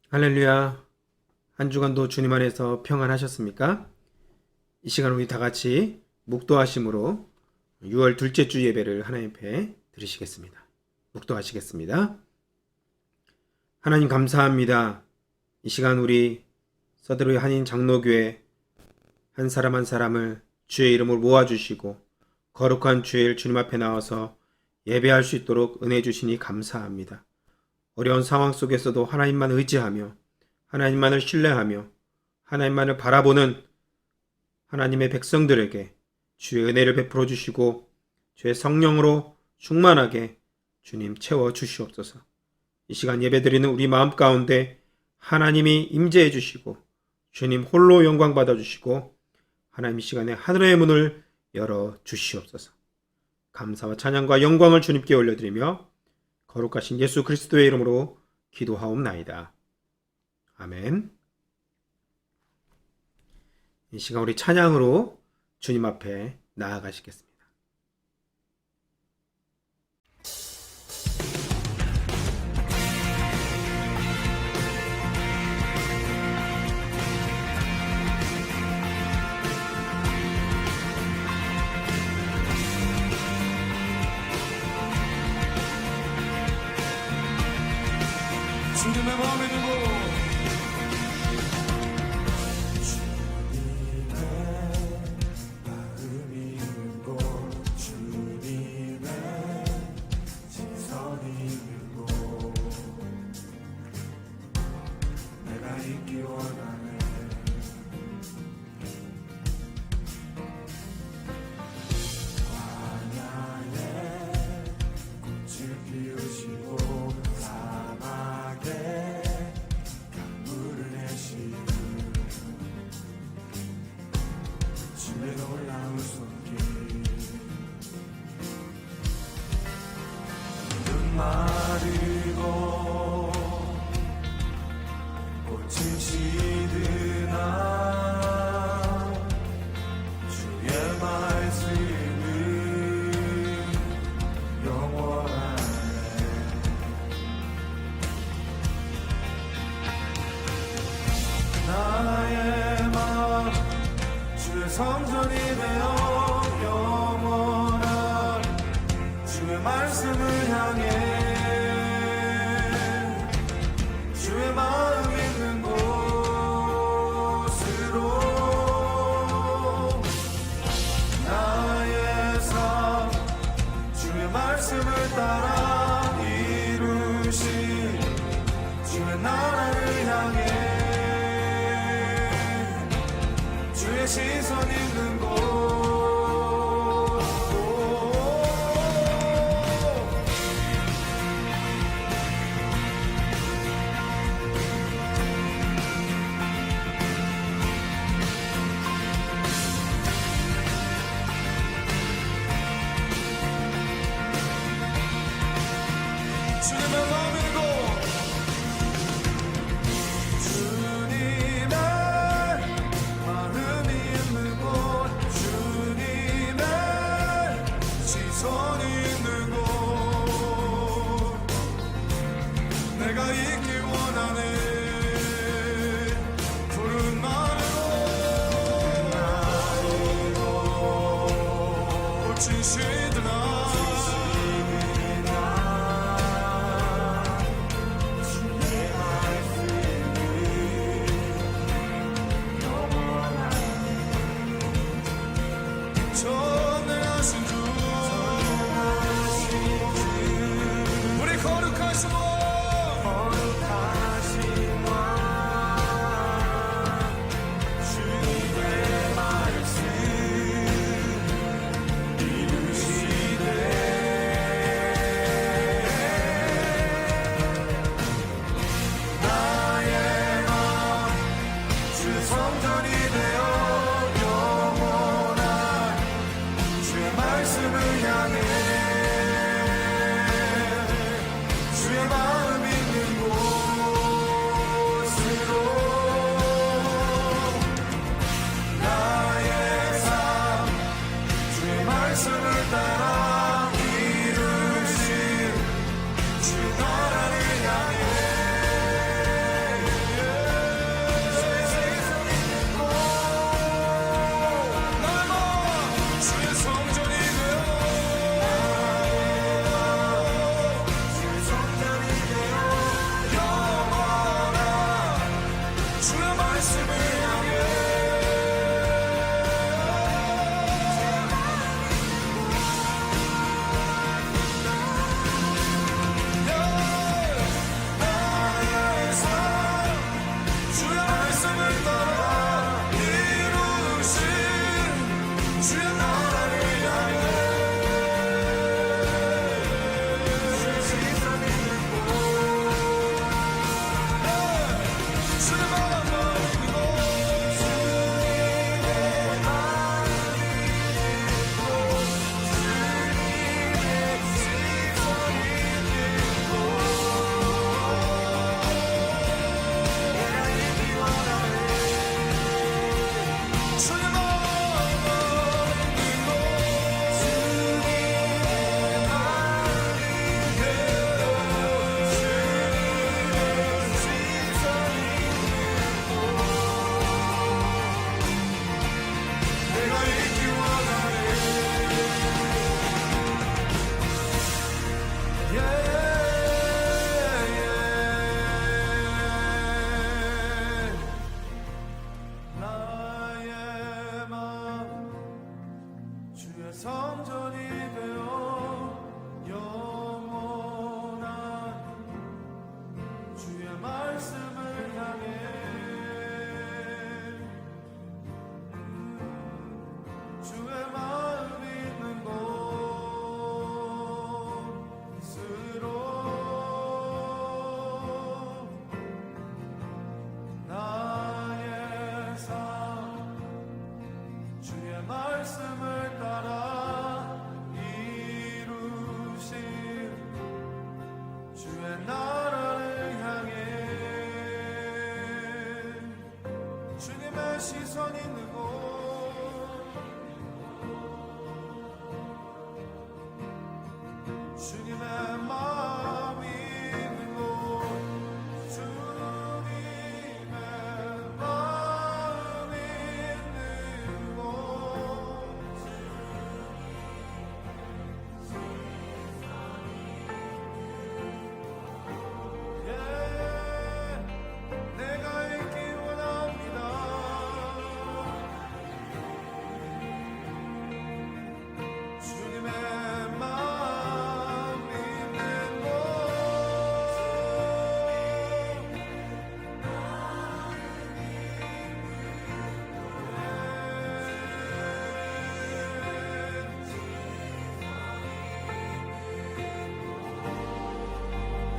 할렐루야. 한 주간도 주님 안에서 평안하셨습니까? 이 시간 우리 다 같이 묵도하심으로 6월 둘째 주 예배를 하나님 앞에 드리시겠습니다. 묵도하시겠습니다. 하나님 감사합니다. 이 시간 우리 서대로의 한인 장로교회 한 사람 한 사람을 주의 이름으로 모아주시고 거룩한 주일 주님 앞에 나와서 예배할 수 있도록 은혜 주시니 감사합니다. 어려운 상황 속에서도 하나님만 의지하며 하나님만을 신뢰하며 하나님만을 바라보는 하나님의 백성들에게 주의 은혜를 베풀어 주시고 주의 성령으로 충만하게 주님 채워 주시옵소서. 이 시간 예배드리는 우리 마음 가운데 하나님이 임재해 주시고 주님 홀로 영광 받아 주시고 하나님 이 시간에 하늘의 문을 열어 주시옵소서. 감사와 찬양과 영광을 주님께 올려드리며 거룩하신 예수 그리스도의 이름으로 기도하옵나이다. 아멘. 이 시간 우리 찬양으로 주님 앞에 나아가시겠습니다. 주님의 마음에 두고 마르고 꽃은 시드나 주의 말씀은 영원하네. 나의 마음 주의 성전이 되어 영원한 주의 말씀을 향해 주의 마음 있는 곳으로 나의 삶 주의 말씀을 따라 이루신 주의 나라를 향해 주의 시선 있는 곳 주님의 마음이 고 주님의 마음이 있는 곳 주님의 시선이 있는 곳 내가 있기 원하네. 푸른 마음으로 꽃이 시드나 시선 있는 곳 주님의 마음 있는 곳 주님의 마음 있는 곳 내가 있기 원합니다. 주님의 마음 있는 곳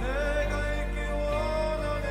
내가 있기 원하네.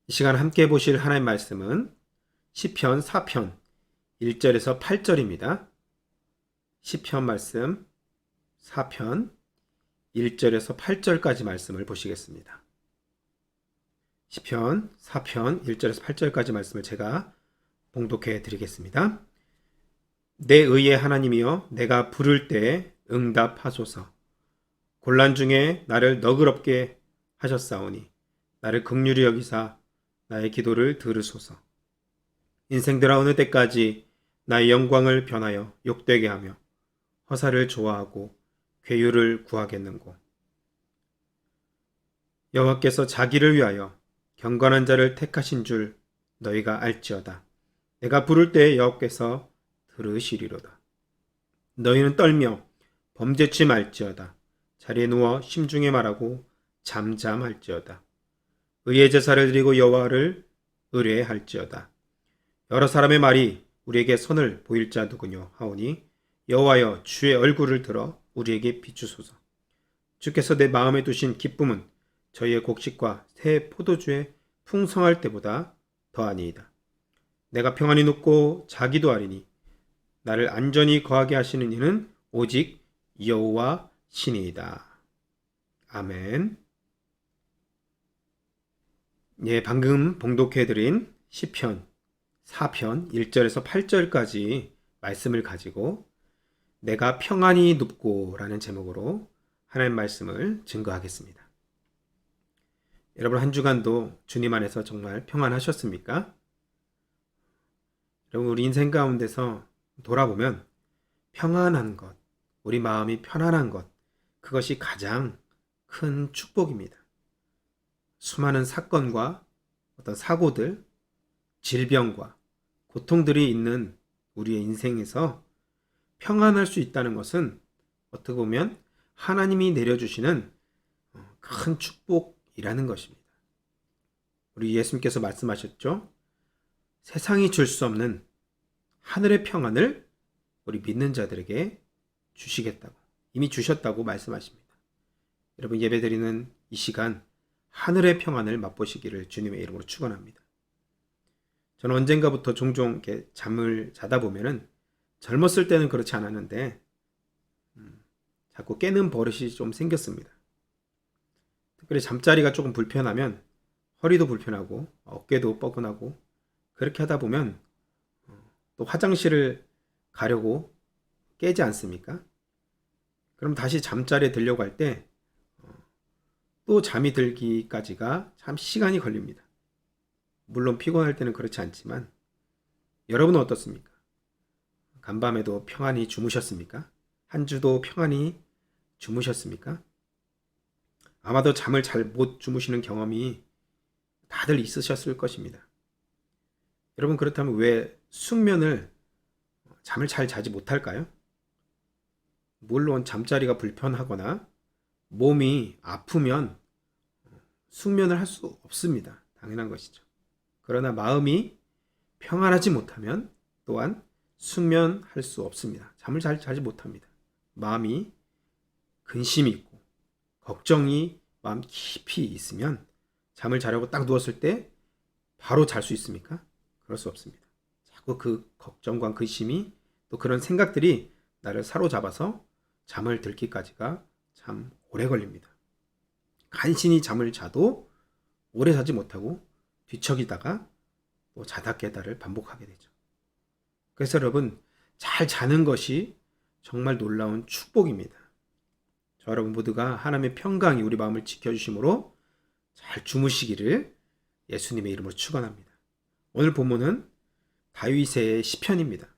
이 시간 함께 보실 하나님 말씀은 시편 4편 1절에서 8절입니다. 시편 말씀 4편 1절에서 8절까지 말씀을 보시겠습니다. 시편 4편 1절에서 8절까지 말씀을 제가 봉독해 드리겠습니다. 내 의의 하나님이여 내가 부를 때 응답하소서. 곤란 중에 나를 너그럽게 하셨사오니 나를 긍휼히 여기사 나의 기도를 들으소서. 인생들아 어느 때까지 나의 영광을 변하여 욕되게 하며 허사를 좋아하고 괴유를 구하겠는고. 여호와께서 자기를 위하여 경건한 자를 택하신 줄 너희가 알지어다. 내가 부를 때 여호와께서 들으시리로다. 너희는 떨며 범죄치 말지어다. 자리에 누워 심중에 말하고 잠잠할지어다. 의의 제사를 드리고 여호와를 의뢰할지어다. 여러 사람의 말이 우리에게 선을 보일 자 누구뇨 하오니 여호와여 주의 얼굴을 들어 우리에게 비추소서. 주께서 내 마음에 두신 기쁨은 저희의 곡식과 새 포도주의 풍성할 때보다 더하니이다. 내가 평안히 눕고 자기도 하리니 나를 안전히 거하게 하시는 이는 오직 여호와 신이이다. 아멘. 예, 방금 봉독해드린 시편 4편 1절에서 8절까지 말씀을 가지고 내가 평안히 눕고 라는 제목으로 하나님 말씀을 증거하겠습니다. 여러분 한 주간도 주님 안에서 정말 평안하셨습니까? 여러분 우리 인생 가운데서 돌아보면 평안한 것, 우리 마음이 편안한 것, 그것이 가장 큰 축복입니다. 수많은 사건과 어떤 사고들, 질병과 고통들이 있는 우리의 인생에서 평안할 수 있다는 것은 어떻게 보면 하나님이 내려주시는 큰 축복이라는 것입니다. 우리 예수님께서 말씀하셨죠? 세상이 줄 수 없는 하늘의 평안을 우리 믿는 자들에게 주시겠다고, 이미 주셨다고 말씀하십니다. 여러분, 예배드리는 이 시간 하늘의 평안을 맛보시기를 주님의 이름으로 축원합니다. 저는 언젠가부터 종종 이렇게 잠을 자다 보면은, 젊었을 때는 그렇지 않았는데 자꾸 깨는 버릇이 좀 생겼습니다. 특별히 잠자리가 조금 불편하면 허리도 불편하고 어깨도 뻐근하고, 그렇게 하다 보면 또 화장실을 가려고 깨지 않습니까? 그럼 다시 잠자리에 들려고 할 때 또 잠이 들기까지가 참 시간이 걸립니다. 물론 피곤할 때는 그렇지 않지만, 여러분은 어떻습니까? 간밤에도 평안히 주무셨습니까? 한 주도 평안히 주무셨습니까? 아마도 잠을 잘 못 주무시는 경험이 다들 있으셨을 것입니다. 여러분, 그렇다면 왜 숙면을, 잠을 잘 자지 못할까요? 물론 잠자리가 불편하거나 몸이 아프면 숙면을 할 수 없습니다. 당연한 것이죠. 그러나 마음이 평안하지 못하면 또한 숙면할 수 없습니다. 잠을 잘 자지 못합니다. 마음이 근심이 있고 걱정이 마음 깊이 있으면 잠을 자려고 딱 누웠을 때 바로 잘 수 있습니까? 그럴 수 없습니다. 자꾸 그 걱정과 근심이, 또 그런 생각들이 나를 사로잡아서 잠을 들기까지가 참 오래 걸립니다. 간신히 잠을 자도 오래 자지 못하고 뒤척이다가 또 자다 깨다를 반복하게 되죠. 그래서 여러분, 잘 자는 것이 정말 놀라운 축복입니다. 저 여러분 모두가 하나님의 평강이 우리 마음을 지켜주심으로 잘 주무시기를 예수님의 이름으로 축원합니다. 오늘 본문은 다윗의 시편입니다.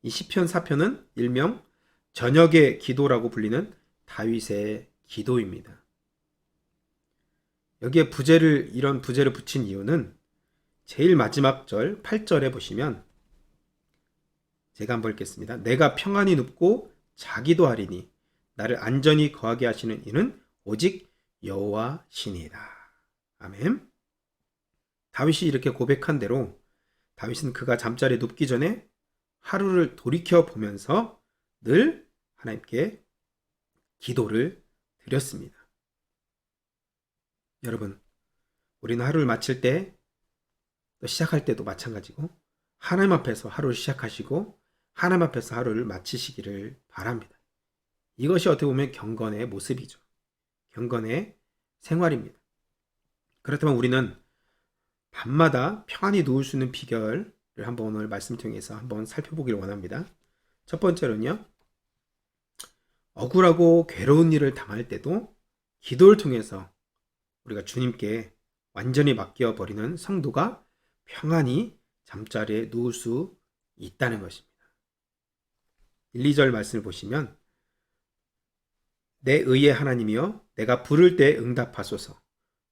이 시편 4편은 일명 저녁의 기도라고 불리는 다윗의 기도입니다. 여기에 이런 부제를 붙인 이유는 제일 마지막 절 8절에 보시면, 제가 한번 읽겠습니다. 내가 평안히 눕고 자기도 하리니 나를 안전히 거하게 하시는 이는 오직 여호와시니이다. 아멘. 다윗이 이렇게 고백한 대로 다윗은 그가 잠자리에 눕기 전에 하루를 돌이켜 보면서 늘 하나님께 기도를 드렸습니다. 여러분, 우리는 하루를 마칠 때, 또 시작할 때도 마찬가지고 하나님 앞에서 하루를 시작하시고 하나님 앞에서 하루를 마치시기를 바랍니다. 이것이 어떻게 보면 경건의 모습이죠. 경건의 생활입니다. 그렇다면 우리는 밤마다 평안히 누울 수 있는 비결을 한번 오늘 말씀 통해서 한번 살펴보기를 원합니다. 첫 번째로는요, 억울하고 괴로운 일을 당할 때도 기도를 통해서 우리가 주님께 완전히 맡겨버리는 성도가 평안히 잠자리에 누울 수 있다는 것입니다. 1, 2절 말씀을 보시면, 내 의의 하나님이여 내가 부를 때 응답하소서.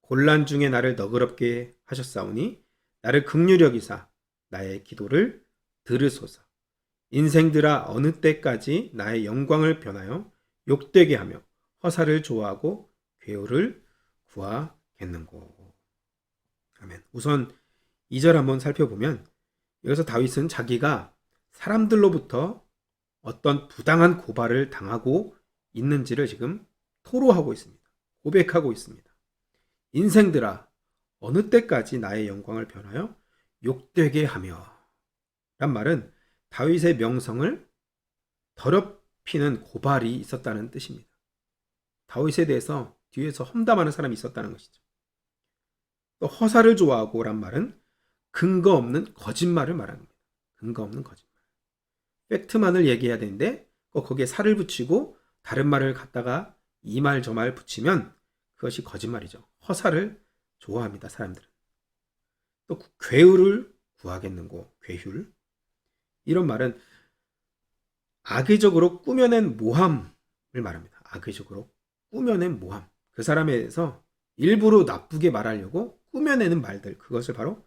곤란 중에 나를 너그럽게 하셨사오니 나를 긍휼히 여기사 나의 기도를 들으소서. 인생들아 어느 때까지 나의 영광을 변하여 욕되게 하며 허사를 좋아하고 괴우를 구하겠는고. 아멘. 우선 2절 한번 살펴보면, 여기서 다윗은 자기가 사람들로부터 어떤 부당한 고발을 당하고 있는지를 지금 토로하고 있습니다. 고백하고 있습니다. 인생들아 어느 때까지 나의 영광을 변하여 욕되게 하며, 란 말은 다윗의 명성을 더럽히는 고발이 있었다는 뜻입니다. 다윗에 대해서 뒤에서 험담하는 사람이 있었다는 것이죠. 또 허사를 좋아하고 란 말은 근거 없는 거짓말을 말합니다. 근거 없는 거짓말. 팩트만을 얘기해야 되는데 거기에 살을 붙이고 다른 말을 갖다가 이 말 저 말 붙이면 그것이 거짓말이죠. 허사를 좋아합니다, 사람들은. 또 괴우를 구하겠는고, 괴휼. 이런 말은 악의적으로 꾸며낸 모함을 말합니다. 악의적으로 꾸며낸 모함. 그 사람에 대해서 일부러 나쁘게 말하려고 꾸며내는 말들, 그것을 바로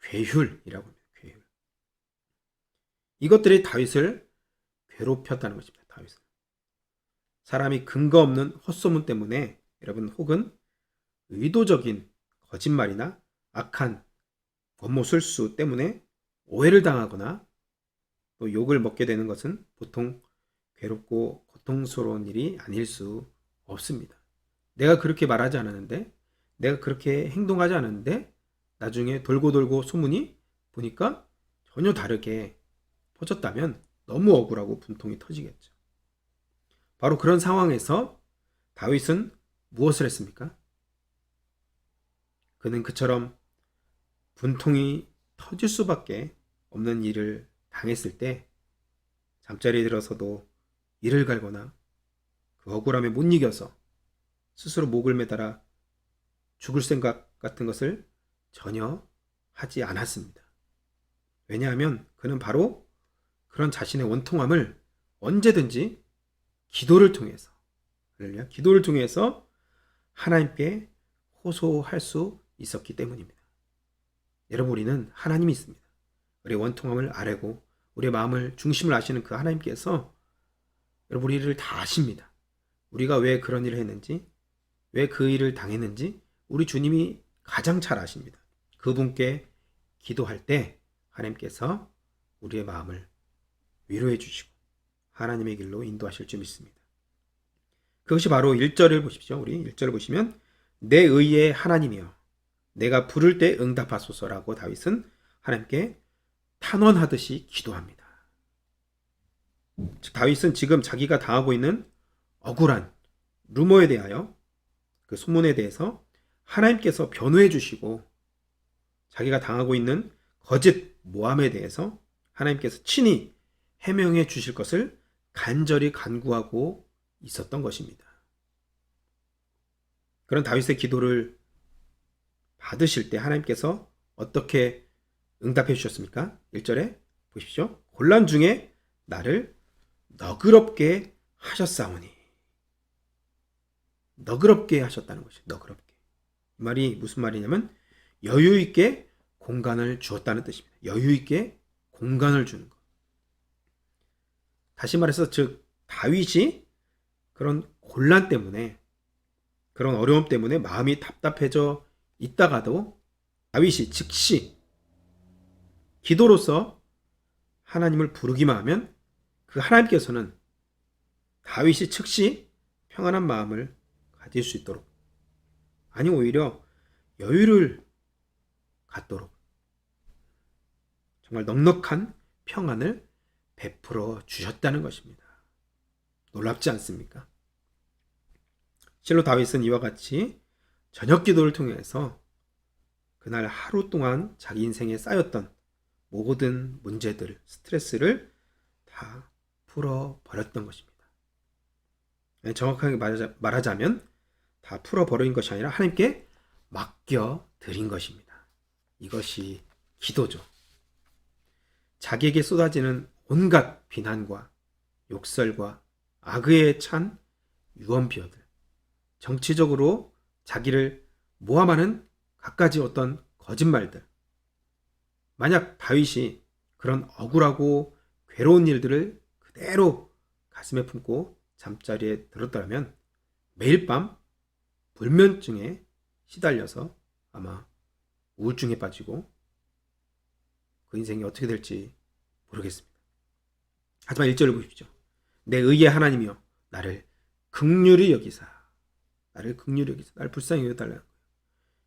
괴휼이라고 합니다. 괴휼. 이것들이 다윗을 괴롭혔다는 것입니다. 다윗은. 사람이 근거 없는 헛소문 때문에 여러분, 혹은 의도적인 거짓말이나 악한 업무 술수 때문에 오해를 당하거나 또 욕을 먹게 되는 것은 보통 괴롭고 고통스러운 일이 아닐 수 없습니다. 내가 그렇게 말하지 않았는데, 내가 그렇게 행동하지 않았는데, 나중에 돌고 돌고 소문이 보니까 전혀 다르게 퍼졌다면 너무 억울하고 분통이 터지겠죠. 바로 그런 상황에서 다윗은 무엇을 했습니까? 그는 그처럼 분통이 터질 수밖에 없는 일을 당했을 때 잠자리에 들어서도 이를 갈거나 그 억울함에 못 이겨서 스스로 목을 매달아 죽을 생각 같은 것을 전혀 하지 않았습니다. 왜냐하면 그는 바로 그런 자신의 원통함을 언제든지 기도를 통해서, 기도를 통해서 하나님께 호소할 수 있었기 때문입니다. 여러분, 우리는 하나님이 있습니다. 우리의 원통함을 아뢰고 우리의 마음을 중심을 아시는 그 하나님께서 여러분, 우리를 다 아십니다. 우리가 왜 그런 일을 했는지, 왜 그 일을 당했는지 우리 주님이 가장 잘 아십니다. 그분께 기도할 때 하나님께서 우리의 마음을 위로해 주시고 하나님의 길로 인도하실 줄 믿습니다. 그것이 바로 1절을 보십시오. 우리 1절을 보시면 내 의의 하나님이여 내가 부를 때 응답하소서라고 다윗은 하나님께 탄원하듯이 기도합니다. 즉 다윗은 지금 자기가 당하고 있는 억울한 루머에 대하여 그 소문에 대해서 하나님께서 변호해 주시고 자기가 당하고 있는 거짓 모함에 대해서 하나님께서 친히 해명해 주실 것을 간절히 간구하고 있었던 것입니다. 그런 다윗의 기도를 받으실 때 하나님께서 어떻게 응답해 주셨습니까? 1절에 보십시오. 곤란 중에 나를 너그럽게 하셨사오니. 너그럽게 하셨다는 것이에요. 너그럽게. 이 말이 무슨 말이냐면 여유 있게 공간을 주었다는 뜻입니다. 여유 있게 공간을 주는 것. 다시 말해서 즉 다윗이 그런 곤란 때문에 그런 어려움 때문에 마음이 답답해져 있다가도 다윗이 즉시 기도로서 하나님을 부르기만 하면 그 하나님께서는 다윗이 즉시 평안한 마음을 가질 수 있도록 아니 오히려 여유를 갖도록 정말 넉넉한 평안을 베풀어 주셨다는 것입니다. 놀랍지 않습니까? 실로 다윗은 이와 같이 저녁 기도를 통해서 그날 하루 동안 자기 인생에 쌓였던 모든 문제들, 스트레스를 다 풀어버렸던 것입니다. 정확하게 말하자면 다 풀어버린 것이 아니라 하나님께 맡겨드린 것입니다. 이것이 기도죠. 자기에게 쏟아지는 온갖 비난과 욕설과 악의에 찬 유언비어들, 정치적으로 자기를 모함하는 갖가지 어떤 거짓말들, 만약 다윗이 그런 억울하고 괴로운 일들을 그대로 가슴에 품고 잠자리에 들었다면 매일 밤 불면증에 시달려서 아마 우울증에 빠지고 그 인생이 어떻게 될지 모르겠습니다. 하지만 1절을 보십시오. 내 의의 하나님이여 나를 긍휼히 여기사 나를 불쌍히 여겨달라는 거예요.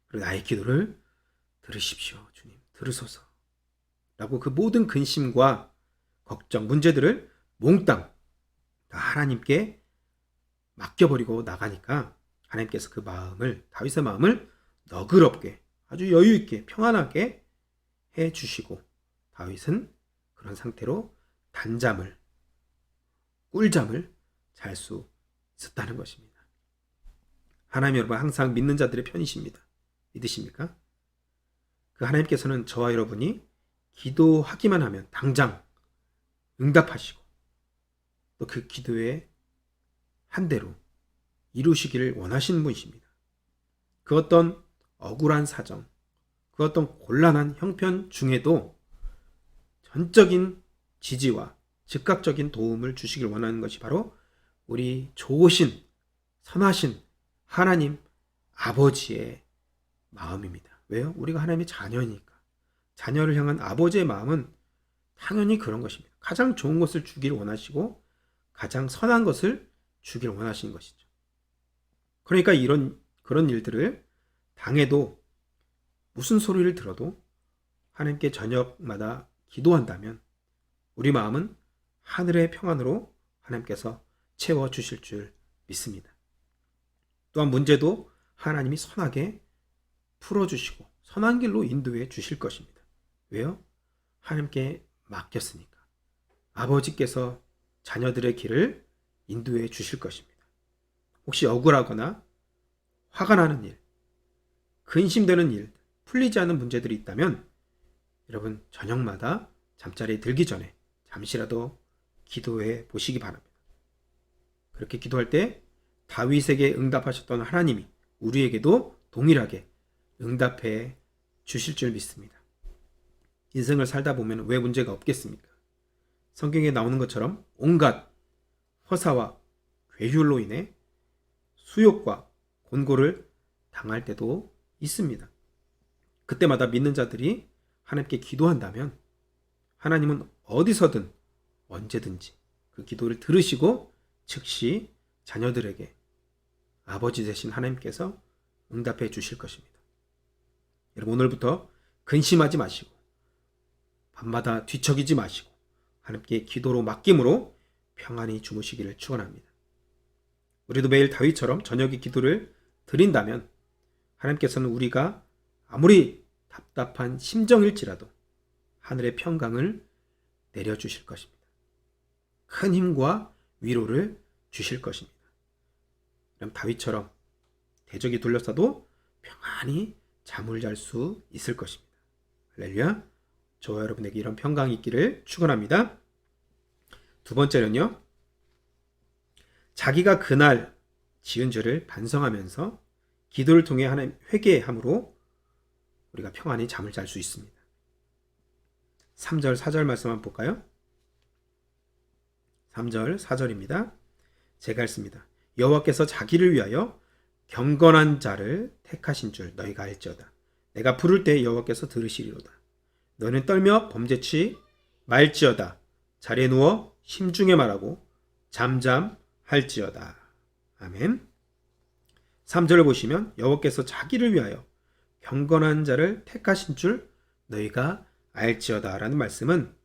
그리고 나의 기도를 들으십시오. 주님 들으소서 라고 그 모든 근심과 걱정, 문제들을 몽땅 다 하나님께 맡겨버리고 나가니까 하나님께서 그 마음을, 다윗의 마음을 너그럽게 아주 여유있게 평안하게 해주시고 다윗은 그런 상태로 단잠을, 꿀잠을 잘 수 있었다는 것입니다. 하나님 여러분 항상 믿는 자들의 편이십니다. 믿으십니까? 그 하나님께서는 저와 여러분이 기도하기만 하면 당장 응답하시고 또 그 기도에 한 대로 이루시기를 원하시는 분이십니다. 그 어떤 억울한 사정, 그 어떤 곤란한 형편 중에도 전적인 지지와 즉각적인 도움을 주시길 원하는 것이 바로 우리 좋으신 선하신 하나님 아버지의 마음입니다. 왜요? 우리가 하나님의 자녀니까. 자녀를 향한 아버지의 마음은 당연히 그런 것입니다. 가장 좋은 것을 주기를 원하시고 가장 선한 것을 주기를 원하시는 것이죠. 그러니까 그런 일들을 당해도 무슨 소리를 들어도 하나님께 저녁마다 기도한다면 우리 마음은 하늘의 평안으로 하나님께서 채워주실 줄 믿습니다. 또한 문제도 하나님이 선하게 풀어주시고 선한 길로 인도해 주실 것입니다. 왜요? 하나님께 맡겼으니까. 아버지께서 자녀들의 길을 인도해 주실 것입니다. 혹시 억울하거나 화가 나는 일, 근심되는 일, 풀리지 않는 문제들이 있다면 여러분 저녁마다 잠자리에 들기 전에 잠시라도 기도해 보시기 바랍니다. 그렇게 기도할 때 다윗에게 응답하셨던 하나님이 우리에게도 동일하게 응답해 주실 줄 믿습니다. 인생을 살다 보면 왜 문제가 없겠습니까? 성경에 나오는 것처럼 온갖 허사와 괴율로 인해 수욕과 곤고를 당할 때도 있습니다. 그때마다 믿는 자들이 하나님께 기도한다면 하나님은 어디서든 언제든지 그 기도를 들으시고 즉시 자녀들에게 아버지 되신 하나님께서 응답해 주실 것입니다. 여러분 오늘부터 근심하지 마시고 밤마다 뒤척이지 마시고 하나님께 기도로 맡김으로 평안히 주무시기를 축원합니다. 우리도 매일 다윗처럼 저녁에 기도를 드린다면 하나님께서는 우리가 아무리 답답한 심정일지라도 하늘의 평강을 내려주실 것입니다. 큰 힘과 위로를 주실 것입니다. 그럼 다윗처럼 대적이 둘러싸도 평안히 잠을 잘 수 있을 것입니다. 할렐루야. 저와 여러분에게 이런 평강이 있기를 축원합니다. 두 번째는요. 자기가 그날 지은 죄를 반성하면서 기도를 통해 하나님 회개함으로 우리가 평안히 잠을 잘 수 있습니다. 3절 4절 말씀 한번 볼까요? 3절 4절입니다. 제가 읽습니다. 여호와께서 자기를 위하여 경건한 자를 택하신 줄 너희가 알지어다. 내가 부를 때 여호와께서 들으시리로다. 너희는 떨며 범죄치 말지어다. 자리에 누워 심중에 말하고 잠잠할지어다. 아멘. 3절을 보시면 여호와께서 자기를 위하여 경건한 자를 택하신 줄 너희가 알지어다 라는 말씀은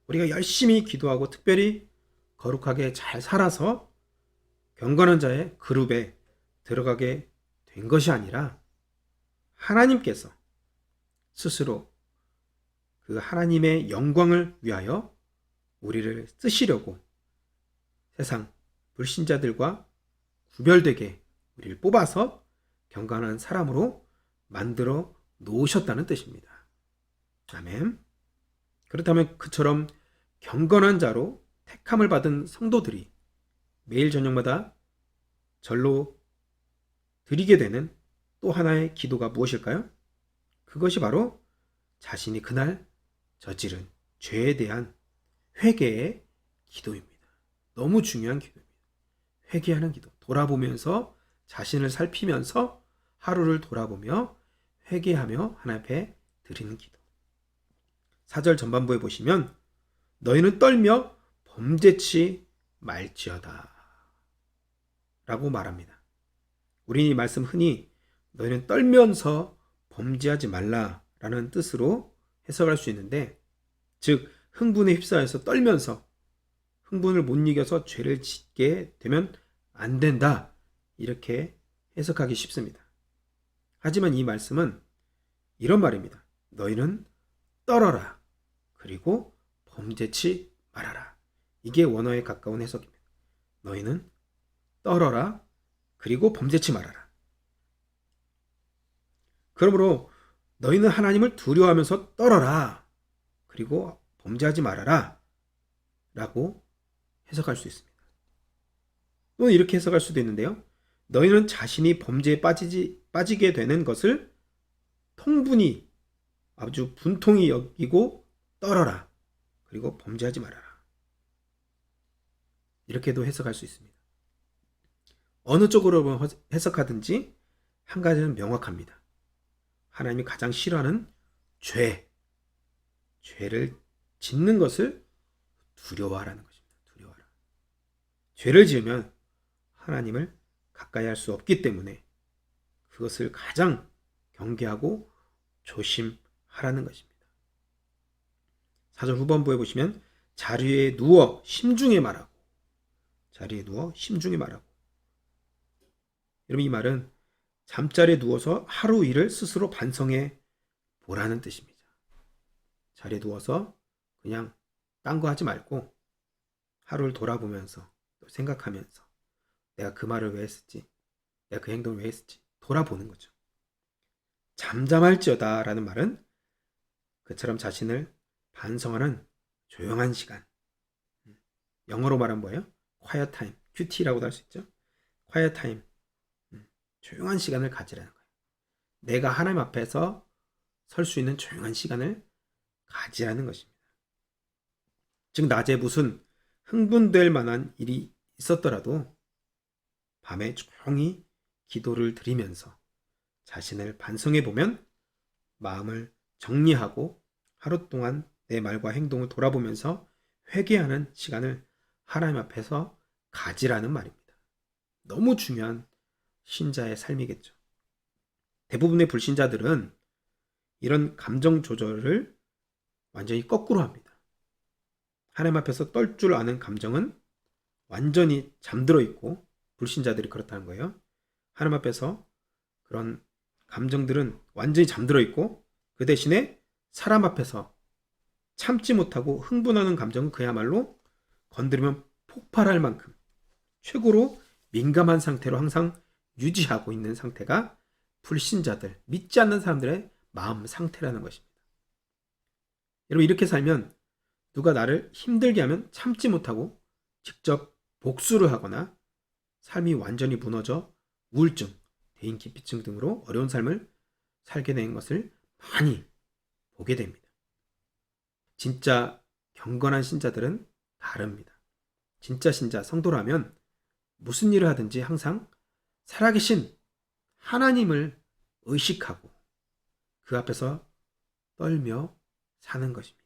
우리가 열심히 기도하고 특별히 거룩하게 잘 살아서 경건한 자의 그룹에 들어가게 된 것이 아니라 하나님께서 스스로 그 하나님의 영광을 위하여 우리를 쓰시려고 세상 불신자들과 구별되게 우리를 뽑아서 경건한 사람으로 만들어 놓으셨다는 뜻입니다. 아멘. 그렇다면 그처럼 경건한 자로 택함을 받은 성도들이 매일 저녁마다 절로 드리게 되는 또 하나의 기도가 무엇일까요? 그것이 바로 자신이 그날 저지른 죄에 대한 회개의 기도입니다. 너무 중요한 기도입니다. 회개하는 기도. 돌아보면서 자신을 살피면서 하루를 돌아보며 회개하며 하나님 앞에 드리는 기도. 4절 전반부에 보시면 너희는 떨며 범죄치 말지어다 라고 말합니다. 우리는 이 말씀 흔히 너희는 떨면서 범죄하지 말라라는 뜻으로 해석할 수 있는데, 즉 흥분에 휩싸여서 떨면서 흥분을 못 이겨서 죄를 짓게 되면 안 된다, 이렇게 해석하기 쉽습니다. 하지만 이 말씀은 이런 말입니다. 너희는 떨어라, 그리고 범죄치 말아라. 이게 원어에 가까운 해석입니다. 너희는 떨어라, 그리고 범죄치 말아라. 그러므로 너희는 하나님을 두려워하면서 떨어라, 그리고 범죄하지 말아라 라고 해석할 수 있습니다. 또는 이렇게 해석할 수도 있는데요. 너희는 자신이 범죄에 빠지게 되는 것을 통분히 아주 분통히 여기고 떨어라, 그리고 범죄하지 말아라. 이렇게도 해석할 수 있습니다. 어느 쪽으로 해석하든지 한 가지는 명확합니다. 하나님이 가장 싫어하는 죄를 짓는 것을 두려워하라는 것입니다. 두려워하라. 죄를 지으면 하나님을 가까이 할 수 없기 때문에 그것을 가장 경계하고 조심하라는 것입니다. 사절 후반부에 보시면 자리에 누워 심중에 말하고, 자리에 누워 심중에 말하고. 여러분, 이 말은 잠자리에 누워서 하루 일을 스스로 반성해 보라는 뜻입니다. 자리에 누워서 그냥 딴 거 하지 말고 하루를 돌아보면서 또 생각하면서 내가 그 말을 왜 했을지, 내가 그 행동을 왜 했을지 돌아보는 거죠. 잠잠할지어다 라는 말은 그처럼 자신을 반성하는 조용한 시간, 영어로 말하면 뭐예요? quiet time, QT라고도 할 수 있죠. quiet time, 조용한 시간을 가지라는 거예요. 내가 하나님 앞에서 설 수 있는 조용한 시간을 가지라는 것입니다. 즉 낮에 무슨 흥분될 만한 일이 있었더라도 밤에 조용히 기도를 드리면서 자신을 반성해 보면 마음을 정리하고 하루 동안 내 말과 행동을 돌아보면서 회개하는 시간을 하나님 앞에서 가지라는 말입니다. 너무 중요한 신자의 삶이겠죠. 대부분의 불신자들은 이런 감정 조절을 완전히 거꾸로 합니다. 하나님 앞에서 떨 줄 아는 감정은 완전히 잠들어 있고, 불신자들이 그렇다는 거예요. 하나님 앞에서 그런 감정들은 완전히 잠들어 있고, 그 대신에 사람 앞에서 참지 못하고 흥분하는 감정은 그야말로 건드리면 폭발할 만큼 최고로 민감한 상태로 항상 유지하고 있는 상태가 불신자들, 믿지 않는 사람들의 마음 상태라는 것입니다. 여러분, 이렇게 살면 누가 나를 힘들게 하면 참지 못하고 직접 복수를 하거나 삶이 완전히 무너져 우울증, 대인기피증 등으로 어려운 삶을 살게 되는 것을 많이 보게 됩니다. 진짜 경건한 신자들은 다릅니다. 진짜 신자, 성도라면 무슨 일을 하든지 항상 살아계신 하나님을 의식하고 그 앞에서 떨며 사는 것입니다.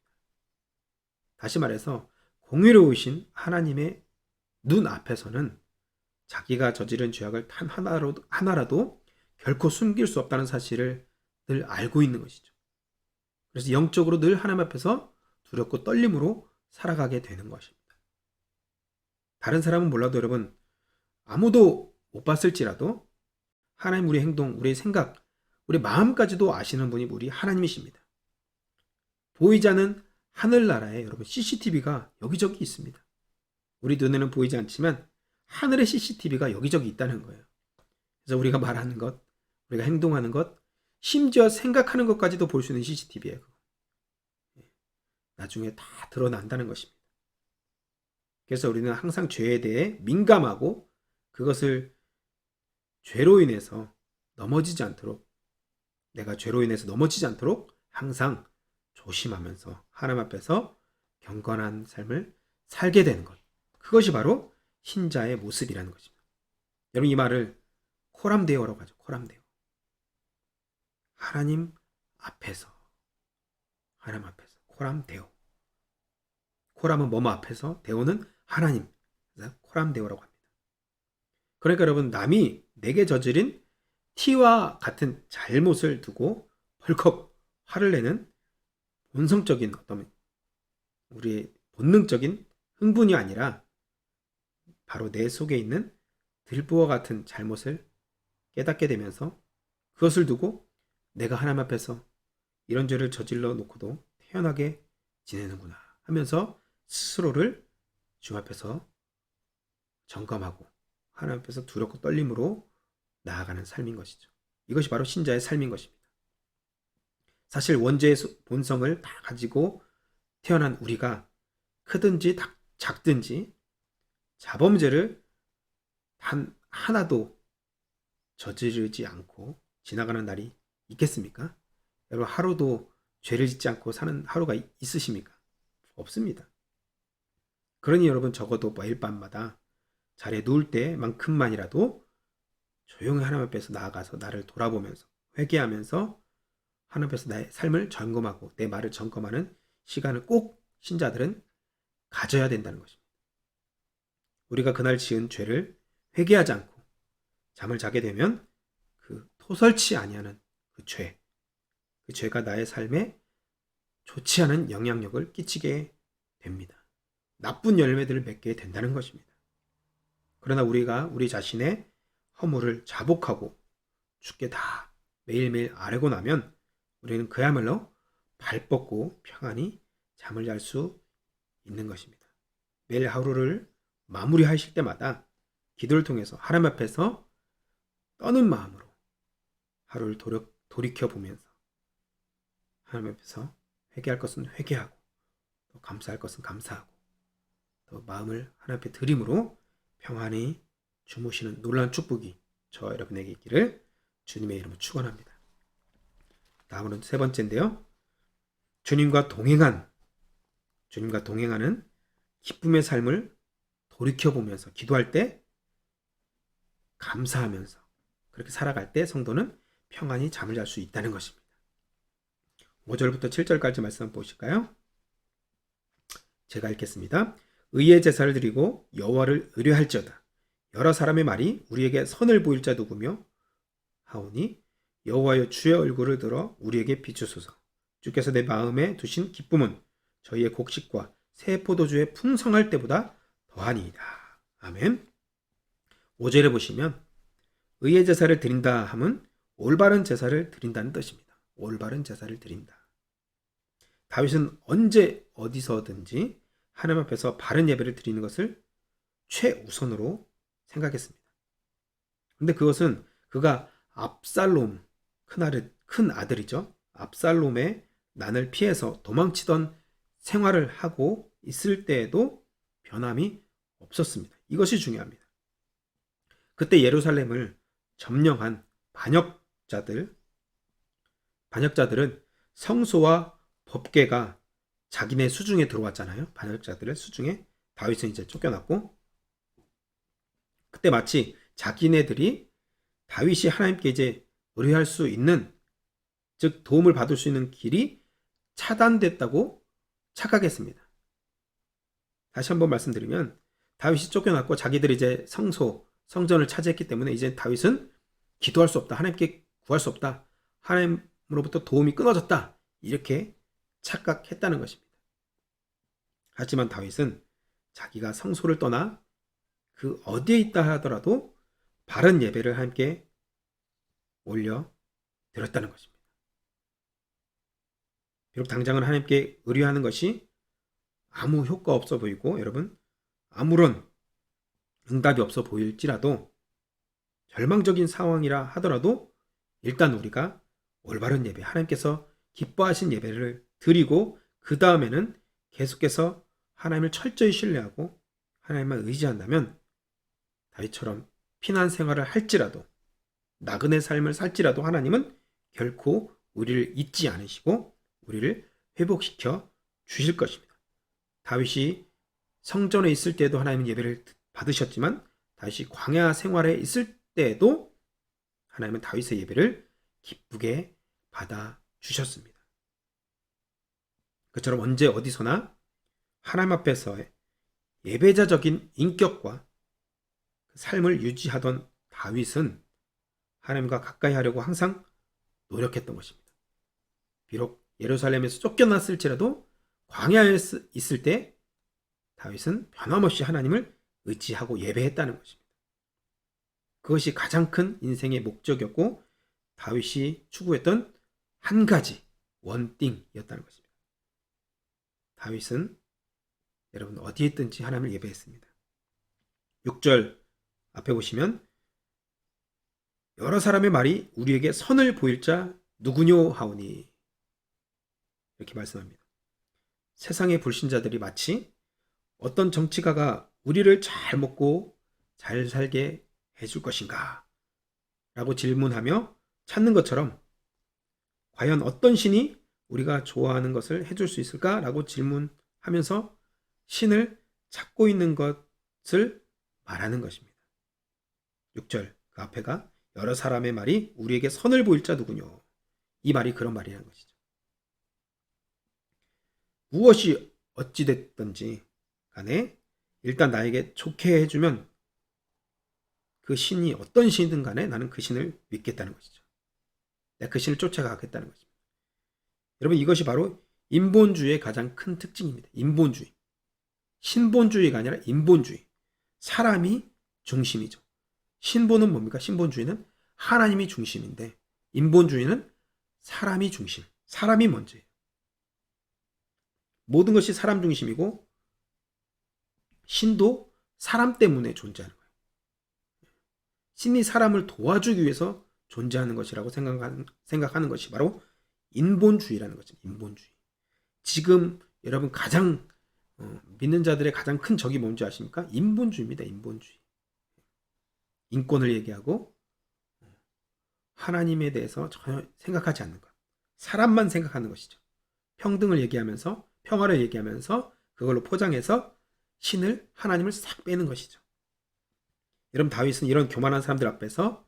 다시 말해서 공의로우신 하나님의 눈 앞에서는 자기가 저지른 죄악을 단 하나라도 결코 숨길 수 없다는 사실을 늘 알고 있는 것이죠. 그래서 영적으로 늘 하나님 앞에서 두렵고 떨림으로 살아가게 되는 것입니다. 다른 사람은 몰라도 여러분, 아무도 못 봤을지라도 하나님 우리 행동, 우리의 생각, 우리 마음까지도 아시는 분이 우리 하나님이십니다. 보이지 않는 하늘나라에 여러분 CCTV가 여기저기 있습니다. 우리 눈에는 보이지 않지만 하늘의 CCTV가 여기저기 있다는 거예요. 그래서 우리가 말하는 것, 우리가 행동하는 것, 심지어 생각하는 것까지도 볼 수 있는 CCTV예요. 나중에 다 드러난다는 것입니다. 그래서 우리는 항상 죄에 대해 민감하고 그것을 죄로 인해서 넘어지지 않도록, 내가 죄로 인해서 넘어지지 않도록 항상 조심하면서 하나님 앞에서 경건한 삶을 살게 되는 것. 그것이 바로 신자의 모습이라는 것입니다. 여러분, 이 말을 코람데오라고 하죠. 코람데오. 하나님 앞에서. 하나님 앞에서. 코람데오. 코람은 뭐뭐 앞에서, 데오는 하나님. 그래서 코람데오라고 합니다. 그러니까 여러분, 남이 내게 저지른 티와 같은 잘못을 두고 벌컥 화를 내는 본성적인 어떤 우리의 본능적인 흥분이 아니라 바로 내 속에 있는 들보와 같은 잘못을 깨닫게 되면서 그것을 두고 내가 하나님 앞에서 이런 죄를 저질러 놓고도 태연하게 지내는구나 하면서 스스로를 주 앞에서 점검하고 하나님 앞에서 두렵고 떨림으로 나아가는 삶인 것이죠. 이것이 바로 신자의 삶인 것입니다. 사실 원죄의 본성을 다 가지고 태어난 우리가 크든지 작든지 자범죄를 단 하나도 저지르지 않고 지나가는 날이 있겠습니까? 여러분, 하루도 죄를 짓지 않고 사는 하루가 있으십니까? 없습니다. 그러니 여러분, 적어도 매일 밤마다 자리에 누울 때만큼만이라도 조용히 하나님 앞에서 나아가서 나를 돌아보면서 회개하면서 하나님 앞에서 나의 삶을 점검하고 내 말을 점검하는 시간을 꼭 신자들은 가져야 된다는 것입니다. 우리가 그날 지은 죄를 회개하지 않고 잠을 자게 되면 그 토설치 아니하는 그 죄가 나의 삶에 좋지 않은 영향력을 끼치게 됩니다. 나쁜 열매들을 맺게 된다는 것입니다. 그러나 우리가 우리 자신의 허물을 자복하고 주께 다 매일매일 아뢰고 나면 우리는 그야말로 발 뻗고 평안히 잠을 잘 수 있는 것입니다. 매일 하루를 마무리하실 때마다 기도를 통해서 하나님 앞에서 떠는 마음으로 하루를 돌이켜 보면서 하나님 앞에서 회개할 것은 회개하고 또 감사할 것은 감사하고 또 마음을 하나님 앞에 드림으로 평안히 주무시는 놀라운 축복이 저 여러분에게 있기를 주님의 이름으로 축원합니다. 다음으로는 세 번째인데요. 주님과 동행하는 기쁨의 삶을 돌이켜보면서 기도할 때 감사하면서 그렇게 살아갈 때 성도는 평안히 잠을 잘 수 있다는 것입니다. 5절부터 7절까지 말씀 보실까요? 제가 읽겠습니다. 의의 제사를 드리고 여호와를 의뢰할지어다. 여러 사람의 말이 우리에게 선을 보일 자 누구며 하오니 여호와여 주의 얼굴을 들어 우리에게 비추소서. 주께서 내 마음에 두신 기쁨은 저희의 곡식과 새 포도주의 풍성할 때보다 더하니이다. 아멘. 5절에 보시면 의의 제사를 드린다 함은 올바른 제사를 드린다는 뜻입니다. 올바른 제사를 드린다. 다윗은 언제 어디서든지 하나님 앞에서 바른 예배를 드리는 것을 최우선으로 생각했습니다. 근데 그것은 그가 압살롬 큰 아들이죠. 압살롬의 난을 피해서 도망치던 생활을 하고 있을 때에도 변함이 없었습니다. 이것이 중요합니다. 그때 예루살렘을 점령한 반역자들은 성소와 법궤가 자기네 수중에 들어왔잖아요. 반역자들의 수중에 다윗은 이제 쫓겨났고 그때 마치 자기네들이 다윗이 하나님께 이제 의뢰할 수 있는 즉 도움을 받을 수 있는 길이 차단됐다고 착각했습니다. 다시 한번 말씀드리면 다윗이 쫓겨났고 자기들이 이제 성전을 차지했기 때문에 이제 다윗은 기도할 수 없다. 하나님께 구할 수 없다. 하나님으로부터 도움이 끊어졌다. 이렇게 착각했다는 것입니다. 하지만 다윗은 자기가 성소를 떠나 그 어디에 있다 하더라도 바른 예배를 하나님께 올려 드렸다는 것입니다. 비록 당장은 하나님께 의뢰하는 것이 아무 효과 없어 보이고 여러분 아무런 응답이 없어 보일지라도 절망적인 상황이라 하더라도 일단 우리가 올바른 예배, 하나님께서 기뻐하신 예배를 드리고 그 다음에는 계속해서 하나님을 철저히 신뢰하고 하나님만 의지한다면 다윗처럼 피난 생활을 할지라도 나그네 삶을 살지라도 하나님은 결코 우리를 잊지 않으시고 우리를 회복시켜 주실 것입니다. 다윗이 성전에 있을 때도 하나님은 예배를 받으셨지만 다윗이 광야 생활에 있을 때에도 하나님은 다윗의 예배를 기쁘게 받아 주셨습니다. 그처럼 언제 어디서나 하나님 앞에서의 예배자적인 인격과 삶을 유지하던 다윗은 하나님과 가까이 하려고 항상 노력했던 것입니다. 비록 예루살렘에서 쫓겨났을지라도 광야에 있을 때 다윗은 변함없이 하나님을 의지하고 예배했다는 것입니다. 그것이 가장 큰 인생의 목적이었고 다윗이 추구했던 한 가지 원띵이었다는 것입니다. 다윗은 여러분 어디에 있든지 하나님을 예배했습니다. 6절 앞에 보시면 여러 사람의 말이 우리에게 선을 보일 자 누구뇨 하오니 이렇게 말씀합니다. 세상의 불신자들이 마치 어떤 정치가가 우리를 잘 먹고 잘 살게 해줄 것인가 라고 질문하며 찾는 것처럼 과연 어떤 신이 우리가 좋아하는 것을 해줄 수 있을까 라고 질문하면서 신을 찾고 있는 것을 말하는 것입니다. 6절 그 앞에가 여러 사람의 말이 우리에게 선을 보일 자 누구뇨. 이 말이 그런 말이라는 것이죠. 무엇이 어찌됐든지 간에 일단 나에게 좋게 해주면 그 신이 어떤 신이든 간에 나는 그 신을 믿겠다는 것이죠. 내가 그 신을 쫓아가겠다는 것입니다. 여러분, 이것이 바로 인본주의의 가장 큰 특징입니다. 인본주의. 신본주의가 아니라 인본주의. 사람이 중심이죠. 신본은 뭡니까? 신본주의는 하나님이 중심인데, 인본주의는 사람이 중심. 사람이 먼저예요. 모든 것이 사람 중심이고 신도 사람 때문에 존재하는 거예요. 신이 사람을 도와주기 위해서 존재하는 것이라고 생각하는 것이 바로 인본주의라는 거죠. 인본주의. 지금 여러분 가장 믿는 자들의 가장 큰 적이 뭔지 아십니까? 인본주의입니다. 인본주의. 인권을 얘기하고 하나님에 대해서 전혀 생각하지 않는 것. 사람만 생각하는 것이죠. 평등을 얘기하면서 평화를 얘기하면서 그걸로 포장해서 신을 하나님을 싹 빼는 것이죠. 여러분, 다윗은 이런 교만한 사람들 앞에서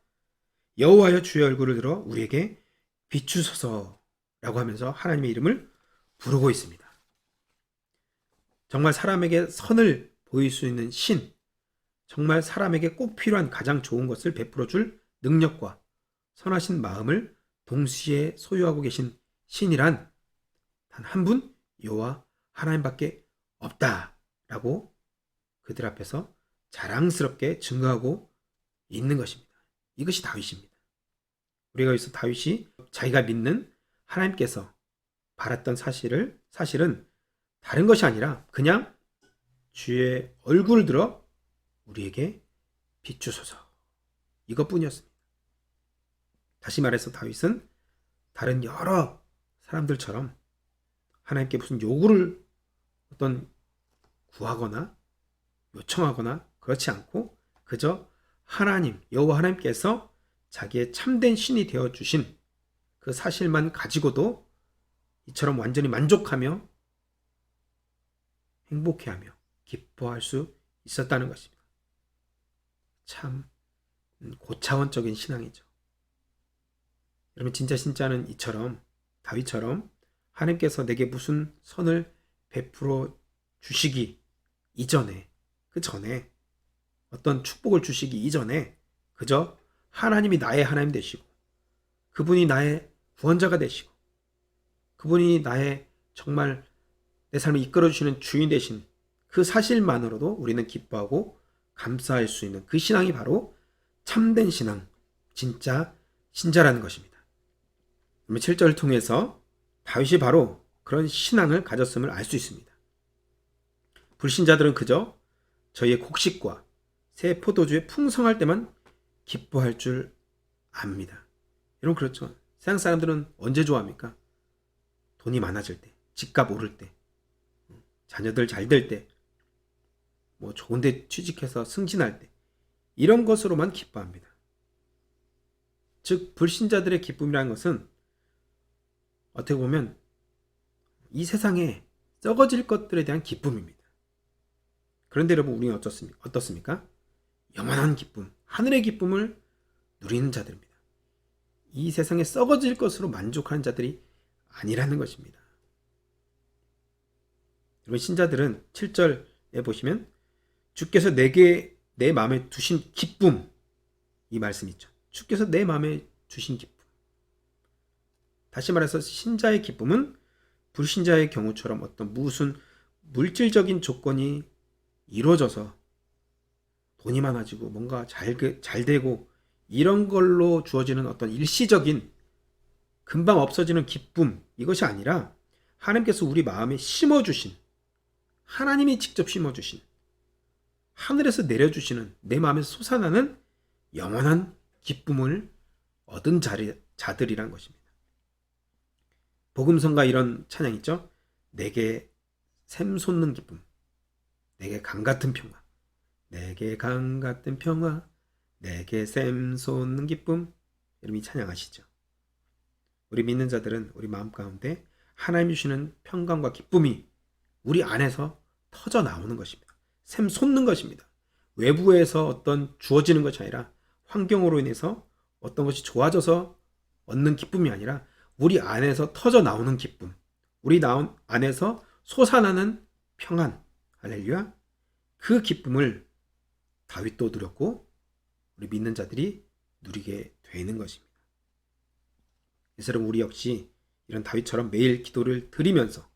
여호와여 주의 얼굴을 들어 우리에게 비추소서라고 하면서 하나님의 이름을 부르고 있습니다. 정말 사람에게 선을 보일 수 있는 신, 정말 사람에게 꼭 필요한 가장 좋은 것을 베풀어 줄 능력과 선하신 마음을 동시에 소유하고 계신 신이란 단 한 분, 여호와 하나님밖에 없다라고 그들 앞에서 자랑스럽게 증거하고 있는 것입니다. 이것이 다윗입니다. 우리가 여기서 다윗이 자기가 믿는 하나님께서 바랐던 사실은 다른 것이 아니라 그냥 주의 얼굴을 들어 우리에게 비추소서, 이것뿐이었습니다. 다시 말해서 다윗은 다른 여러 사람들처럼 하나님께 무슨 요구를 어떤 구하거나 요청하거나 그렇지 않고 그저 하나님, 여호와 하나님께서 자기의 참된 신이 되어주신 그 사실만 가지고도 이처럼 완전히 만족하며 행복해하며 기뻐할 수 있었다는 것입니다. 참 고차원적인 신앙이죠. 여러분, 진짜 신자는 이처럼 다윗처럼 하나님께서 내게 무슨 선을 베풀어 주시기 이전에, 그 전에 어떤 축복을 주시기 이전에 그저 하나님이 나의 하나님 되시고 그분이 나의 구원자가 되시고 그분이 나의 정말 내 삶을 이끌어주시는 주인 되신 그 사실만으로도 우리는 기뻐하고 감사할 수 있는 그 신앙이 바로 참된 신앙, 진짜 신자라는 것입니다. 7절을 통해서 다윗이 바로 그런 신앙을 가졌음을 알 수 있습니다. 불신자들은 그저 저희의 곡식과 새 포도주에 풍성할 때만 기뻐할 줄 압니다. 여러분, 그렇죠. 세상 사람들은 언제 좋아합니까? 돈이 많아질 때, 집값 오를 때, 자녀들 잘 될 때, 뭐 좋은 데 취직해서 승진할 때, 이런 것으로만 기뻐합니다. 즉 불신자들의 기쁨이라는 것은 어떻게 보면 이 세상에 썩어질 것들에 대한 기쁨입니다. 그런데 여러분, 우리는 어떻습니까? 영원한 기쁨, 하늘의 기쁨을 누리는 자들입니다. 이 세상에 썩어질 것으로 만족하는 자들이 아니라는 것입니다. 여러분, 신자들은 7절에 보시면 주께서 내게 내 마음에 두신 기쁨, 이 말씀 있죠. 주께서 내 마음에 주신 기쁨. 다시 말해서 신자의 기쁨은 불신자의 경우처럼 어떤 무슨 물질적인 조건이 이루어져서 돈이 많아지고 뭔가 잘 되고 이런 걸로 주어지는 어떤 일시적인 금방 없어지는 기쁨, 이것이 아니라 하나님께서 우리 마음에 심어주신, 하나님이 직접 심어주신, 하늘에서 내려주시는, 내 마음에서 솟아나는 영원한 기쁨을 얻은 자들이란 것입니다. 복음성가 이런 찬양 있죠? 내게 샘솟는 기쁨, 내게 강같은 평화, 내게 강같은 평화, 내게 샘솟는 기쁨. 여러분이 찬양하시죠? 우리 믿는 자들은 우리 마음 가운데 하나님 주시는 평강과 기쁨이 우리 안에서 터져 나오는 것입니다. 샘솟는 것입니다. 외부에서 어떤 주어지는 것이 아니라 환경으로 인해서 어떤 것이 좋아져서 얻는 기쁨이 아니라 우리 안에서 터져 나오는 기쁨, 우리 안에서 솟아나는 평안, 할렐루야. 그 기쁨을 다윗도 누렸고 우리 믿는 자들이 누리게 되는 것입니다. 이처럼 우리 역시 이런 다윗처럼 매일 기도를 드리면서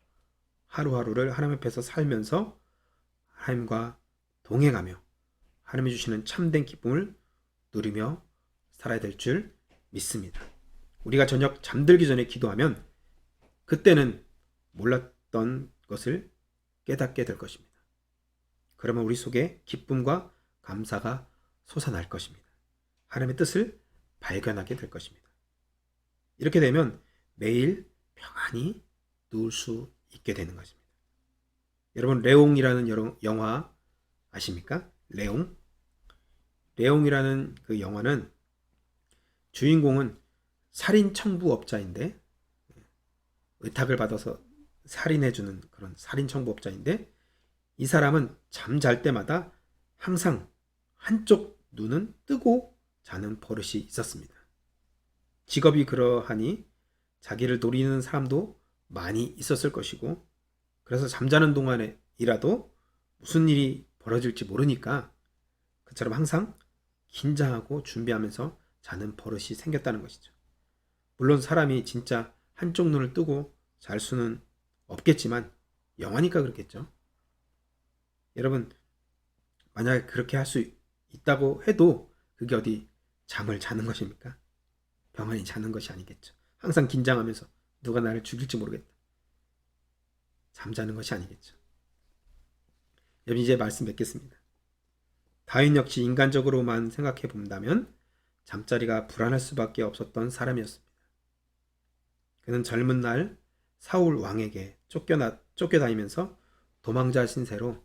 하루하루를 하나님 앞에서 살면서 하나님과 동행하며 하나님이 주시는 참된 기쁨을 누리며 살아야 될 줄 믿습니다. 우리가 저녁 잠들기 전에 기도하면 그때는 몰랐던 것을 깨닫게 될 것입니다. 그러면 우리 속에 기쁨과 감사가 솟아날 것입니다. 하나님의 뜻을 발견하게 될 것입니다. 이렇게 되면 매일 평안히 누울 수 있게 되는 것입니다. 여러분, 레옹이라는 영화 아십니까? 레옹이라는 그 영화는 주인공은 살인 청부업자인데, 의탁을 받아서 살인해주는 그런 살인 청부업자인데, 이 사람은 잠잘 때마다 항상 한쪽 눈은 뜨고 자는 버릇이 있었습니다. 직업이 그러하니 자기를 노리는 사람도 많이 있었을 것이고, 그래서 잠자는 동안에이라도 무슨 일이 벌어질지 모르니까 그처럼 항상 긴장하고 준비하면서 자는 버릇이 생겼다는 것이죠. 물론 사람이 진짜 한쪽 눈을 뜨고 잘 수는 없겠지만 영화니까 그렇겠죠. 여러분, 만약에 그렇게 할 수 있다고 해도 그게 어디 잠을 자는 것입니까? 평안히 자는 것이 아니겠죠. 항상 긴장하면서 누가 나를 죽일지 모르겠다. 잠자는 것이 아니겠죠. 여러분, 이제 말씀 맺겠습니다. 다윗 역시 인간적으로만 생각해 본다면 잠자리가 불안할 수밖에 없었던 사람이었습니다. 그는 젊은 날 사울 왕에게 쫓겨다니면서 도망자 신세로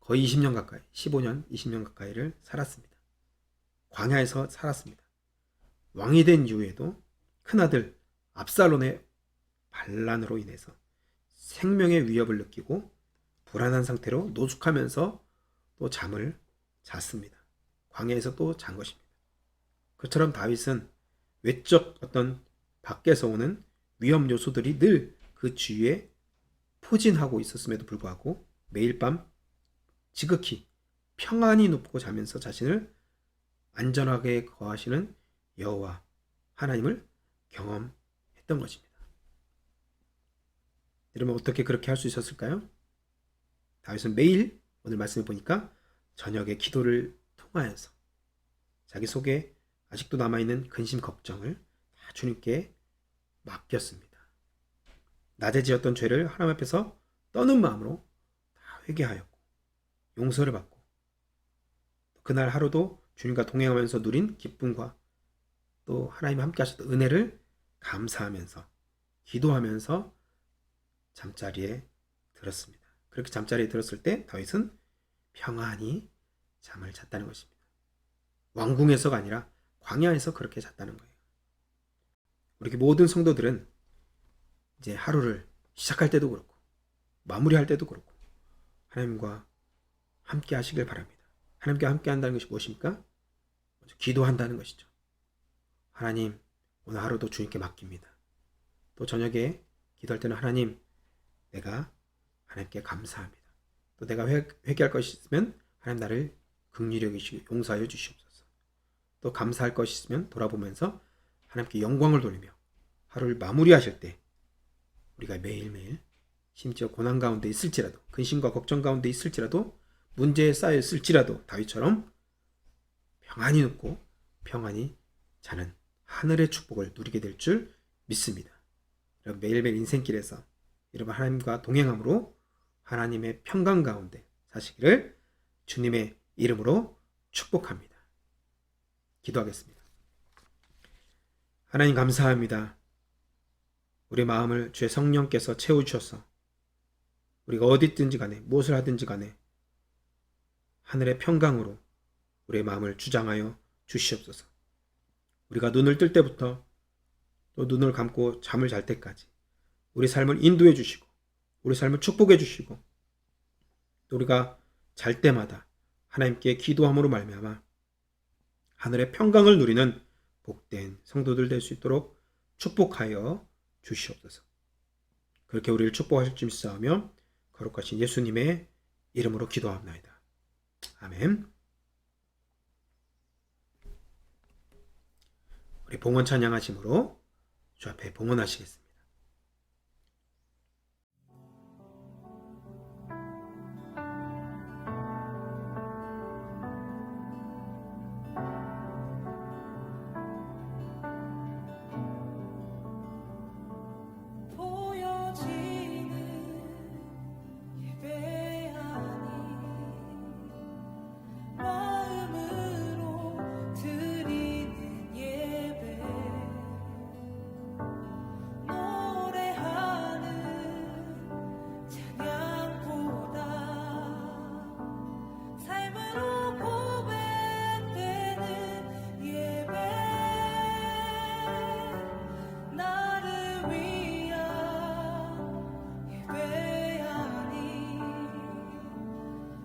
거의 20년 가까이, 15년, 20년 가까이를 살았습니다. 광야에서 살았습니다. 왕이 된 이후에도 큰아들 압살롬의 반란으로 인해서 생명의 위협을 느끼고 불안한 상태로 노숙하면서 또 잠을 잤습니다. 광야에서 또 잔 것입니다. 그처럼 다윗은 외적 어떤 밖에서 오는 위험 요소들이 늘 그 주위에 포진하고 있었음에도 불구하고 매일 밤 지극히 평안히 눕고 자면서 자신을 안전하게 거하시는 여호와 하나님을 경험했던 것입니다. 여러분, 어떻게 그렇게 할 수 있었을까요? 다윗은 매일 오늘 말씀을 보니까 저녁에 기도를 통하여서 자기 속에 아직도 남아있는 근심 걱정을 다 주님께 맡겼습니다. 낮에 지었던 죄를 하나님 앞에서 떠는 마음으로 다 회개하였고 용서를 받고 그날 하루도 주님과 동행하면서 누린 기쁨과 또 하나님이 함께 하셨던 은혜를 감사하면서 기도하면서 잠자리에 들었습니다. 그렇게 잠자리에 들었을 때 다윗은 평안히 잠을 잤다는 것입니다. 왕궁에서가 아니라 광야에서 그렇게 잤다는 거예요. 우리 모든 성도들은 이제 하루를 시작할 때도 그렇고 마무리할 때도 그렇고 하나님과 함께 하시길 바랍니다. 하나님과 함께 한다는 것이 무엇입니까? 먼저 기도한다는 것이죠. 하나님, 오늘 하루도 주님께 맡깁니다. 또 저녁에 기도할 때는 하나님, 내가 하나님께 감사합니다. 또 내가 회개할 것이 있으면 하나님 나를 긍휼히 여기시고 용서하여 주시옵소서. 또 감사할 것이 있으면 돌아보면서 하나님께 영광을 돌리며 하루를 마무리하실 때 우리가 매일매일 심지어 고난 가운데 있을지라도 근심과 걱정 가운데 있을지라도 문제에 쌓여 있을지라도 다윗처럼 평안히 눕고 평안히 자는 하늘의 축복을 누리게 될 줄 믿습니다. 여러분, 매일매일 인생길에서 여러분 하나님과 동행함으로 하나님의 평강 가운데 사시기를 주님의 이름으로 축복합니다. 기도하겠습니다. 하나님, 감사합니다. 우리 마음을 주의 성령께서 채워주셔서 우리가 어디 있든지 간에 무엇을 하든지 간에 하늘의 평강으로 우리의 마음을 주장하여 주시옵소서. 우리가 눈을 뜰 때부터 또 눈을 감고 잠을 잘 때까지 우리 삶을 인도해 주시고 우리 삶을 축복해 주시고 또 우리가 잘 때마다 하나님께 기도함으로 말미암아 하늘의 평강을 누리는 복된 성도들 될 수 있도록 축복하여 주시옵소서. 그렇게 우리를 축복하실 줄 믿사오며 거룩하신 예수님의 이름으로 기도합나이다. 아멘. 우리 봉헌 찬양하심으로 주 앞에 봉헌하시겠습니다. 보여지는 예배 아니 마음으로 드리는 예배 노래하는 찬양보다 삶으로 고백되는 예배 나를 위한 예배 아니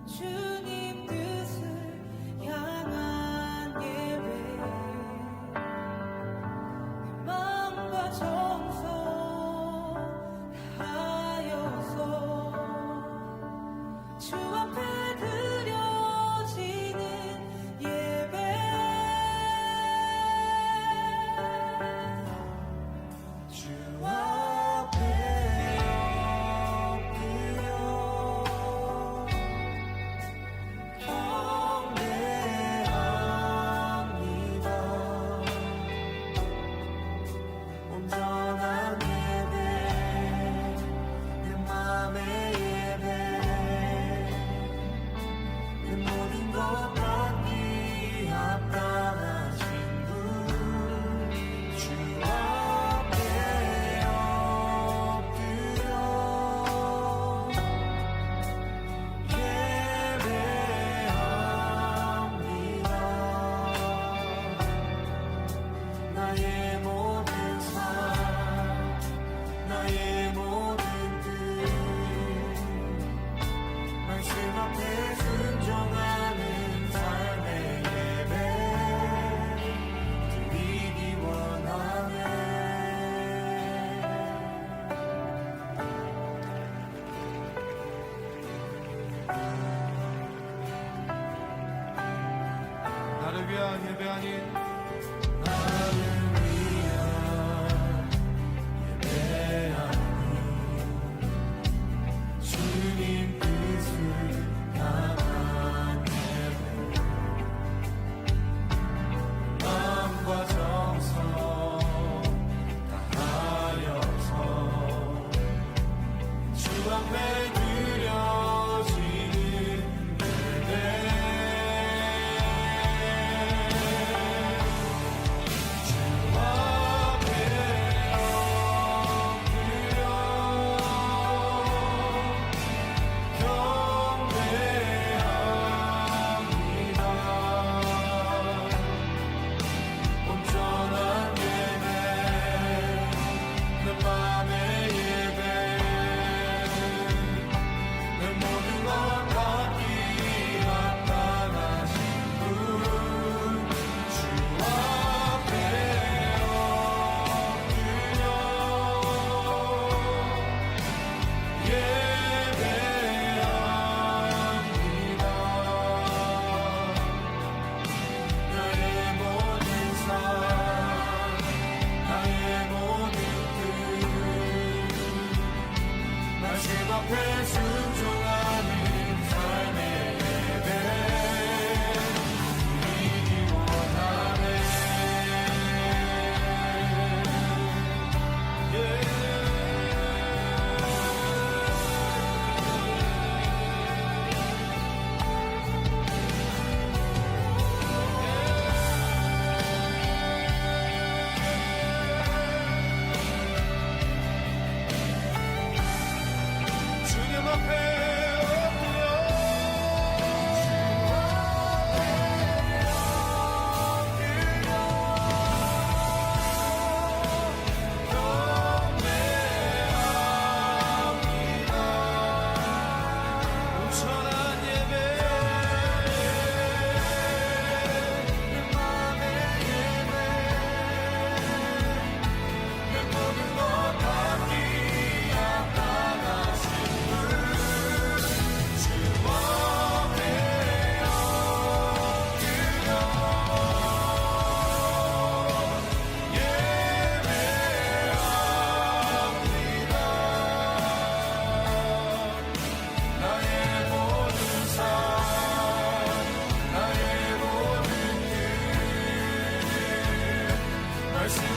주님 뜻을 향한 예배 내 마음과 정성 다하여서 주 앞에 드려지는 예배 주 앞에 엎드려 경배합니다. 온전한 예배 내 맘의 예배 내 모든 것 받기 합당하신 분 주 앞에 엎드려 예배합니다. 나의 모든 삶 나의 모든 뜻 말씀 앞에 순종하는 삶의 예배 드리기 원하네. 나를 위한 예배 아닌 나를 위한 예배 아닌 주님 뜻을 향한 예배 마음과 정성 다하여서 주 앞에 드려지는 예배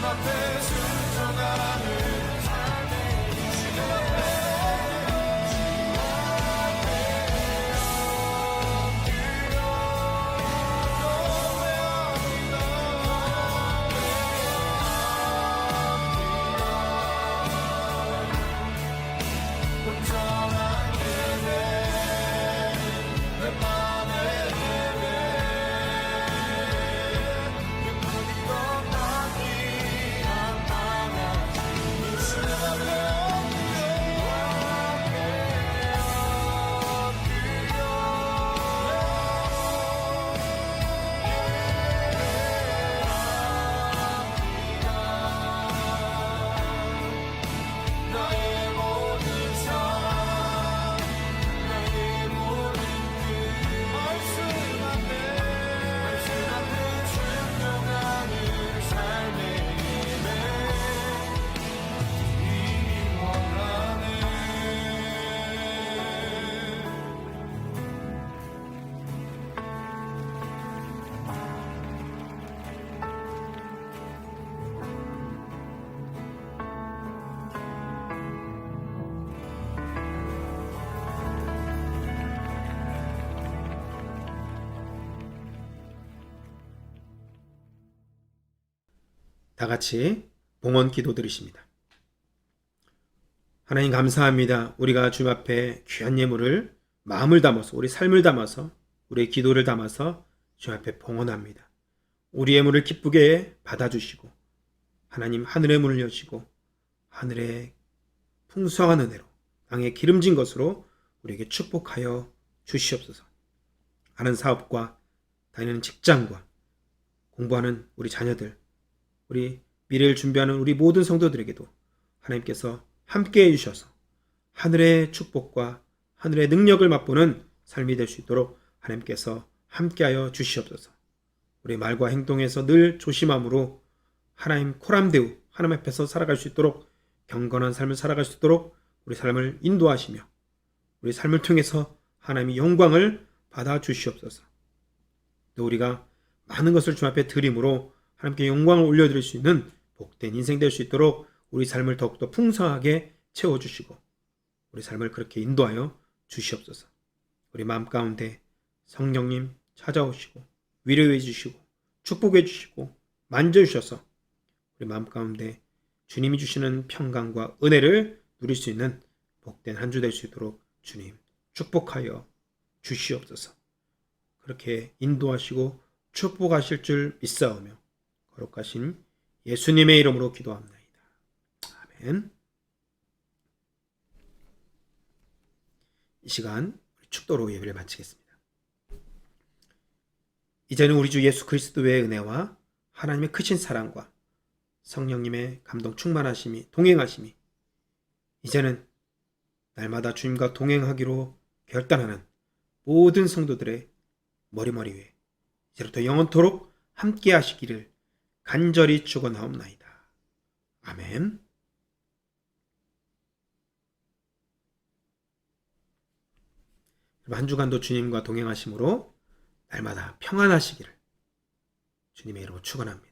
앞에 순종하는 삶의 주님 온전한 예배 내 맘의 예배 눈물이 떠나기 한밤에 예수 앞에 나의 모든 삶 나의 모든 뜻 말씀 앞에 순종하는 삶의 예배 이미 원하네 다 같이 봉헌 기도 드리십니다. 하나님 감사합니다. 우리가 주님 앞에 귀한 예물을 마음을 담아서 우리 삶을 담아서 우리의 기도를 담아서 주님 앞에 봉헌합니다. 우리 예물을 기쁘게 받아주시고 하나님 하늘의 문을 여시고 하늘의 풍성한 은혜로 땅에 기름진 것으로 우리에게 축복하여 주시옵소서. 하는 사업과 다니는 직장과 공부하는 우리 자녀들 우리 미래를 준비하는 우리 모든 성도들에게도 하나님께서 함께해 주셔서 하늘의 축복과 하늘의 능력을 맛보는 삶이 될 수 있도록 하나님께서 함께하여 주시옵소서. 우리 말과 행동에서 늘 조심함으로 하나님 코람데우 하나님 앞에서 살아갈 수 있도록 경건한 삶을 살아갈 수 있도록 우리 삶을 인도하시며 우리 삶을 통해서 하나님의 영광을 받아 주시옵소서. 또 우리가 많은 것을 주 앞에 드림으로 하나님께 영광을 올려드릴 수 있는 복된 인생 될 수 있도록 우리 삶을 더욱더 풍성하게 채워주시고 우리 삶을 그렇게 인도하여 주시옵소서. 우리 마음 가운데 성령님 찾아오시고 위로해 주시고 축복해 주시고 만져주셔서 우리 마음 가운데 주님이 주시는 평강과 은혜를 누릴 수 있는 복된 한 주 될 수 있도록 주님 축복하여 주시옵소서. 그렇게 인도하시고 축복하실 줄 믿사오며 거룩하신 예수님의 이름으로 기도합니다. 아멘. 이 시간 축도로 예배를 마치겠습니다. 이제는 우리 주 예수 그리스도의 은혜와 하나님의 크신 사랑과 성령님의 감동 충만하심이 동행하심이 이제는 날마다 주님과 동행하기로 결단하는 모든 성도들의 머리머리 위에 이제부터 영원토록 함께 하시기를 간절히 축원하옵나이다. 아멘. 한 주간도 주님과 동행하심으로 날마다 평안하시기를 주님의 이름으로 축원합니다.